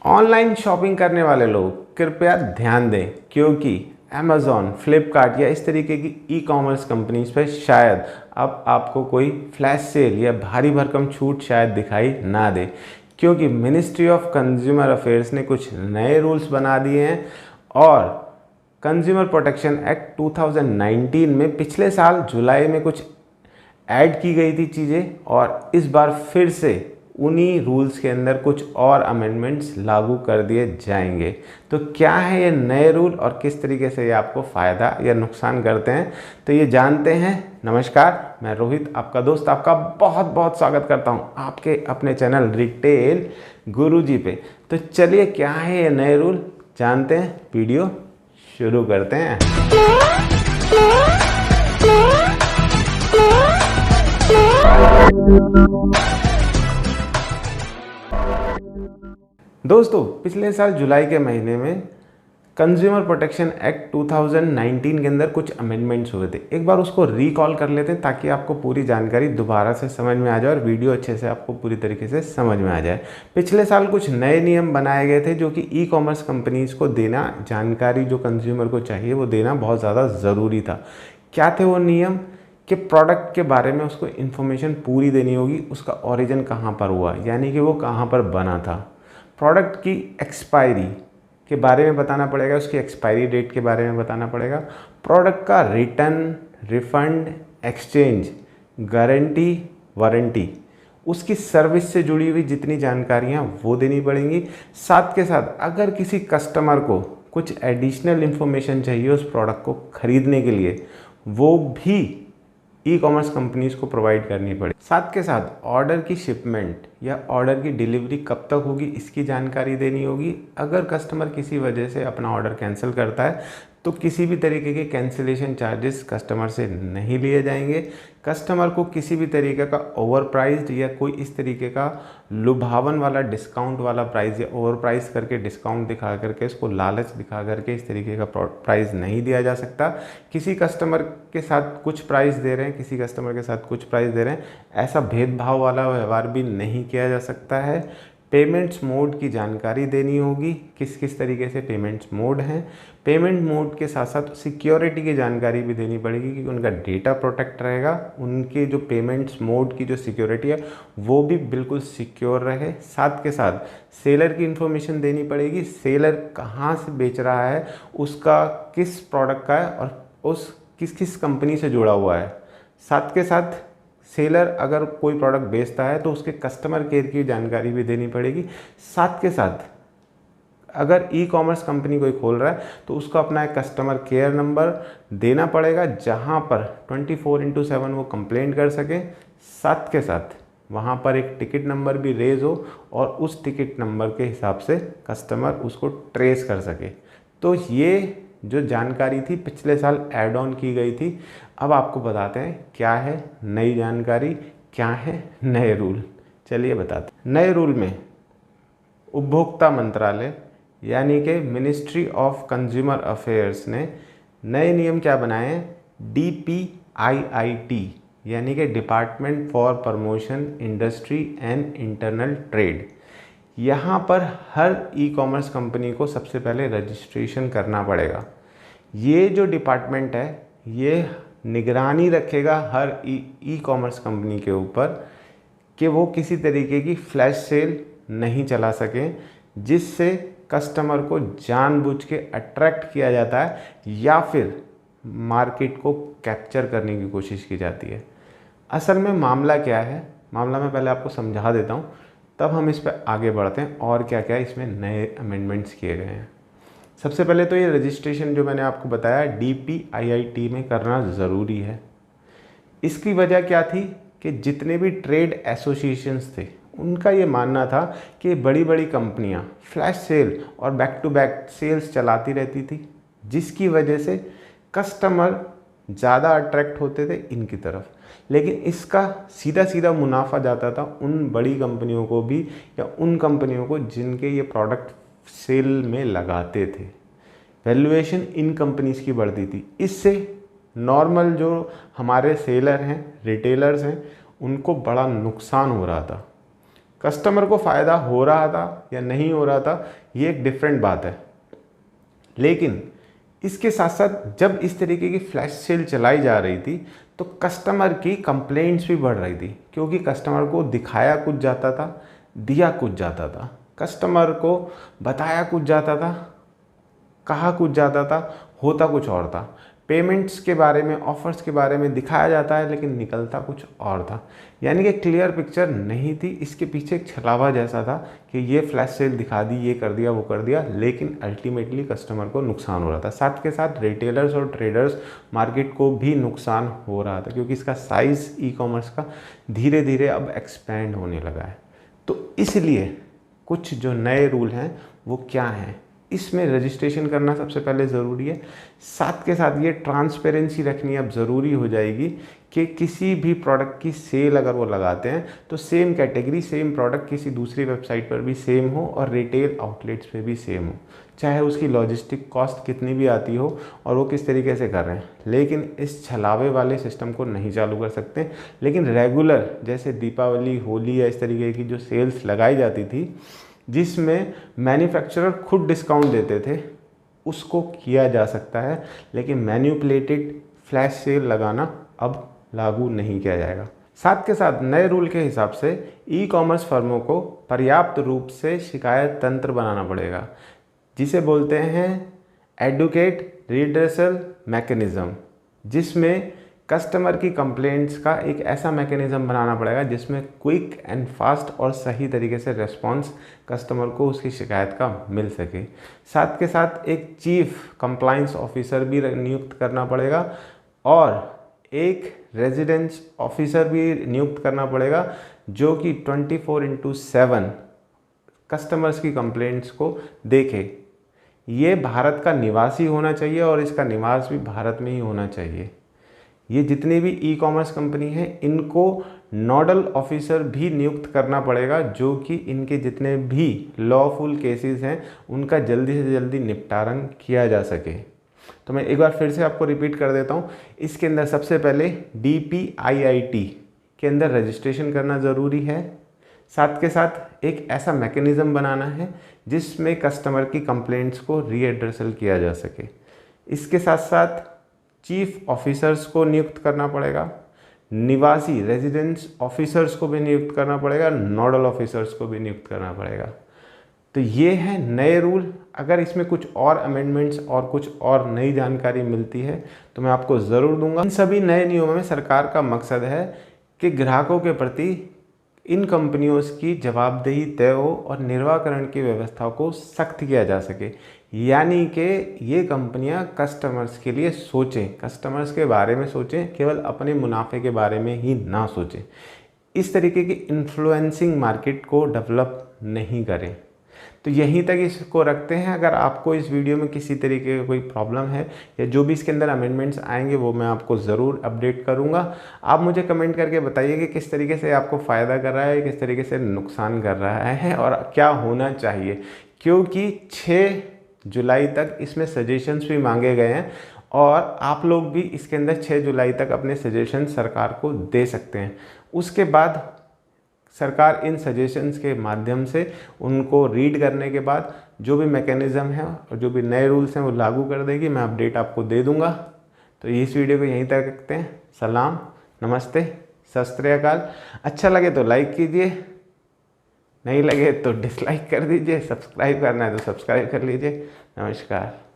Online shopping करने वाले लोग कृपया ध्यान दें, क्योंकि अमेज़ॉन, फ्लिपकार्ट या इस तरीके की ई कॉमर्स कंपनीज पर शायद अब आपको कोई फ्लैश सेल या भारी भरकम छूट शायद दिखाई ना दे, क्योंकि मिनिस्ट्री ऑफ कंज्यूमर अफेयर्स ने कुछ नए रूल्स बना दिए हैं। और कंज्यूमर प्रोटेक्शन एक्ट 2019 में पिछले साल जुलाई में कुछ ऐड की गई थी चीज़ें, और इस बार फिर से उन्हीं रूल्स के अंदर कुछ और अमेंडमेंट्स लागू कर दिए जाएंगे। तो क्या है ये नए रूल और किस तरीके से ये आपको फ़ायदा या नुकसान करते हैं, तो ये जानते हैं। नमस्कार, मैं रोहित, आपका दोस्त, आपका बहुत बहुत स्वागत करता हूँ आपके अपने चैनल रिटेल गुरुजी पे। तो चलिए, क्या है ये नए रूल, जानते हैं, वीडियो शुरू करते हैं। दोस्तों, पिछले साल जुलाई के महीने में कंज्यूमर प्रोटेक्शन एक्ट 2019 के अंदर कुछ अमेंडमेंट्स हुए थे। एक बार उसको रिकॉल कर लेते हैं ताकि आपको पूरी जानकारी दोबारा से समझ में आ जाए और वीडियो अच्छे से आपको पूरी तरीके से समझ में आ जाए। पिछले साल कुछ नए नियम बनाए गए थे जो कि ई कॉमर्स कंपनीज़ को देना, जानकारी जो कंज्यूमर को चाहिए वो देना बहुत ज़्यादा ज़रूरी था। क्या थे वो नियम? कि प्रोडक्ट के बारे में उसको इन्फॉर्मेशन पूरी देनी होगी, उसका ओरिजिन कहाँ पर हुआ, यानी कि वो कहाँ पर बना था। प्रोडक्ट की एक्सपायरी के बारे में बताना पड़ेगा, उसकी एक्सपायरी डेट के बारे में बताना पड़ेगा। प्रोडक्ट का return, refund, exchange, guarantee, warranty, उसकी सर्विस से जुड़ी हुई जितनी जानकारियाँ वो देनी पड़ेंगी। साथ के साथ अगर किसी कस्टमर को कुछ एडिशनल इन्फॉर्मेशन चाहिए उस प्रोडक्ट को ख़रीदने के लिए, वो भी ई कॉमर्स कंपनीज़ को प्रोवाइड करनी पड़े। साथ के साथ ऑर्डर की शिपमेंट या ऑर्डर की डिलीवरी कब तक होगी, इसकी जानकारी देनी होगी। अगर कस्टमर किसी वजह से अपना ऑर्डर कैंसिल करता है तो किसी भी तरीके के कैंसिलेशन चार्जेस कस्टमर से नहीं लिए जाएंगे। कस्टमर को किसी भी तरीके का ओवर प्राइस्ड या कोई इस तरीके का लुभावन वाला डिस्काउंट वाला प्राइस या ओवर प्राइस करके डिस्काउंट दिखा करके, उसको लालच दिखा करके इस तरीके का प्राइस नहीं दिया जा सकता। किसी कस्टमर के साथ कुछ प्राइस दे रहे हैं, किसी कस्टमर के साथ कुछ प्राइस दे रहे हैं, ऐसा भेदभाव वाला व्यवहार भी नहीं किया जा सकता है। पेमेंट्स मोड की जानकारी देनी होगी, किस किस तरीके से पेमेंट्स मोड हैं। पेमेंट मोड के साथ साथ सिक्योरिटी की जानकारी भी देनी पड़ेगी कि उनका डेटा प्रोटेक्ट रहेगा, उनके जो पेमेंट्स मोड की जो सिक्योरिटी है वो भी बिल्कुल सिक्योर रहे। साथ के साथ सेलर की इन्फॉर्मेशन देनी पड़ेगी, सेलर कहाँ से बेच रहा है, उसका किस प्रोडक्ट का है और उस किस किस कंपनी से जुड़ा हुआ है। साथ के साथ सेलर अगर कोई प्रोडक्ट बेचता है तो उसके कस्टमर केयर की जानकारी भी देनी पड़ेगी। साथ के साथ अगर ई कॉमर्स कंपनी कोई खोल रहा है तो उसको अपना एक कस्टमर केयर नंबर देना पड़ेगा, जहां पर 24/7 वो कंप्लेंट कर सके। साथ के साथ वहां पर एक टिकट नंबर भी रेज हो और उस टिकट नंबर के हिसाब से कस्टमर उसको ट्रेस कर सके। तो ये जो जानकारी थी पिछले साल ऐड ऑन की गई थी। अब आपको बताते हैं क्या है नई जानकारी, क्या है नए रूल। चलिए बताते हैं। नए रूल में उपभोक्ता मंत्रालय यानी कि मिनिस्ट्री ऑफ कंज्यूमर अफेयर्स ने नए नियम क्या बनाए हैं? DPIIT यानी कि department for promotion industry and internal trade. यहाँ पर हर ई कॉमर्स कंपनी को सबसे पहले रजिस्ट्रेशन करना पड़ेगा। ये जो डिपार्टमेंट है ये निगरानी रखेगा हर ई कॉमर्स कंपनी के ऊपर कि वो किसी तरीके की फ्लैश सेल नहीं चला सकें, जिससे कस्टमर को जानबूझ के अट्रैक्ट किया जाता है या फिर मार्केट को कैप्चर करने की कोशिश की जाती है। असल में मामला क्या है, मामला मैं पहले आपको समझा देता हूँ, तब हम इस पर आगे बढ़ते हैं और क्या क्या इसमें नए अमेंडमेंट्स किए गए हैं। सबसे पहले तो ये रजिस्ट्रेशन जो मैंने आपको बताया DPIIT में करना ज़रूरी है। इसकी वजह क्या थी कि जितने भी ट्रेड एसोसिएशंस थे उनका ये मानना था कि बड़ी बड़ी कंपनियां फ्लैश सेल और बैक टू बैक सेल्स चलाती रहती थी, जिसकी वजह से कस्टमर ज़्यादा अट्रैक्ट होते थे इनकी तरफ, लेकिन इसका सीधा सीधा मुनाफा जाता था उन बड़ी कंपनियों को भी या उन कंपनियों को जिनके ये प्रोडक्ट सेल में लगाते थे। वैल्यूएशन इन कंपनीज़ की बढ़ती थी, इससे नॉर्मल जो हमारे सेलर हैं, रिटेलर्स हैं, उनको बड़ा नुकसान हो रहा था। कस्टमर को फ़ायदा हो रहा था या नहीं हो रहा था ये एक डिफरेंट बात है। लेकिन इसके साथ साथ जब इस तरीके की फ्लैश सेल चलाई जा रही थी तो कस्टमर की कंप्लेंट्स भी बढ़ रही थी, क्योंकि कस्टमर को दिखाया कुछ जाता था, दिया कुछ जाता था, कस्टमर को बताया कुछ जाता था, कहा कुछ जाता था, होता कुछ और था। पेमेंट्स के बारे में, ऑफर्स के बारे में दिखाया जाता है लेकिन निकलता कुछ और था। यानी कि क्लियर पिक्चर नहीं थी, इसके पीछे एक छलावा जैसा था कि ये फ्लैश सेल दिखा दी, ये कर दिया, वो कर दिया, लेकिन अल्टीमेटली कस्टमर को नुकसान हो रहा था। साथ के साथ रिटेलर्स और ट्रेडर्स मार्केट को भी नुकसान हो रहा था, क्योंकि इसका साइज़ ई कॉमर्स का धीरे धीरे अब एक्सपैंड होने लगा है। तो इसलिए कुछ जो नए रूल हैं वो क्या हैं, इसमें रजिस्ट्रेशन करना सबसे पहले ज़रूरी है। साथ के साथ ये ट्रांसपेरेंसी रखनी अब ज़रूरी हो जाएगी कि किसी भी प्रोडक्ट की सेल अगर वो लगाते हैं तो सेम कैटेगरी, सेम प्रोडक्ट किसी दूसरी वेबसाइट पर भी सेम हो और रिटेल आउटलेट्स पे भी सेम हो, चाहे उसकी लॉजिस्टिक कॉस्ट कितनी भी आती हो और वो किस तरीके से कर रहे हैं। लेकिन इस छलावे वाले सिस्टम को नहीं चालू कर सकते। लेकिन रेगुलर जैसे दीपावली, होली या इस तरीके की जो सेल्स लगाई जाती थी जिसमें मैन्युफैक्चरर खुद डिस्काउंट देते थे, उसको किया जा सकता है। लेकिन मैन्युपुलेटेड फ्लैश सेल लगाना अब लागू नहीं किया जाएगा। साथ के साथ नए रूल के हिसाब से ई कॉमर्स फर्मों को पर्याप्त रूप से शिकायत तंत्र बनाना पड़ेगा, जिसे बोलते हैं एडुकेट रिड्रेसल मैकेनिज़्म, जिसमें कस्टमर की कंप्लेंट्स का एक ऐसा मैकेनिज़्म बनाना पड़ेगा जिसमें क्विक एंड फास्ट और सही तरीके से रिस्पॉन्स कस्टमर को उसकी शिकायत का मिल सके। साथ के साथ एक चीफ कंप्लायंस ऑफिसर भी नियुक्त करना पड़ेगा और एक रेजिडेंस ऑफिसर भी नियुक्त करना पड़ेगा जो कि 24/7 कस्टमर्स की कंप्लेंट्स को देखे। ये भारत का निवासी होना चाहिए और इसका निवास भी भारत में ही होना चाहिए। ये जितनी भी ई कॉमर्स कंपनी है इनको नोडल ऑफिसर भी नियुक्त करना पड़ेगा, जो कि इनके जितने भी लॉफुल केसेस हैं उनका जल्दी से जल्दी निपटारण किया जा सके। तो मैं एक बार फिर से आपको रिपीट कर देता हूँ। इसके अंदर सबसे पहले DPIIT के अंदर रजिस्ट्रेशन करना ज़रूरी है। साथ के साथ एक ऐसा मैकेनिज़्म बनाना है जिसमें कस्टमर की कंप्लेंट्स को रीएड्रेसल किया जा सके। इसके साथ साथ चीफ ऑफिसर्स को नियुक्त करना पड़ेगा, निवासी रेजिडेंस ऑफिसर्स को भी नियुक्त करना पड़ेगा, नोडल ऑफिसर्स को भी नियुक्त करना पड़ेगा। तो ये है नए रूल। अगर इसमें कुछ और अमेंडमेंट्स और कुछ और नई जानकारी मिलती है तो मैं आपको ज़रूर दूंगा। इन सभी नए नियमों में सरकार का मकसद है कि ग्राहकों के प्रति इन कंपनियों की जवाबदेही तय हो और निर्वाहकरण की व्यवस्था को सख्त किया जा सके। यानी कि ये कंपनियां कस्टमर्स के लिए सोचें, कस्टमर्स के बारे में सोचें, केवल अपने मुनाफे के बारे में ही ना सोचें। इस तरीके की इन्फ्लुएंसिंग मार्केट को डेवलप नहीं करें। तो यहीं तक इसको रखते हैं। अगर आपको इस वीडियो में किसी तरीके का कोई प्रॉब्लम है या जो भी इसके अंदर अमेंडमेंट्स आएंगे वो मैं आपको ज़रूर अपडेट करूंगा। आप मुझे कमेंट करके बताइए कि किस तरीके से आपको फ़ायदा कर रहा है, किस तरीके से नुकसान कर रहा है और क्या होना चाहिए, क्योंकि 6 जुलाई तक इसमें सजेशंस भी मांगे गए हैं और आप लोग भी इसके अंदर 6 जुलाई तक अपने सजेशन सरकार को दे सकते हैं। उसके बाद सरकार इन सजेशंस के माध्यम से उनको रीड करने के बाद जो भी मैकेनिज़्म है और जो भी नए रूल्स हैं वो लागू कर देगी। मैं अपडेट आपको दे दूंगा। तो इस वीडियो को यहीं तक रखते हैं। सलाम, नमस्ते, सत श्री अकाल। अच्छा लगे तो लाइक कीजिए, नहीं लगे तो डिसलाइक कर दीजिए। सब्सक्राइब करना है तो सब्सक्राइब कर लीजिए। नमस्कार।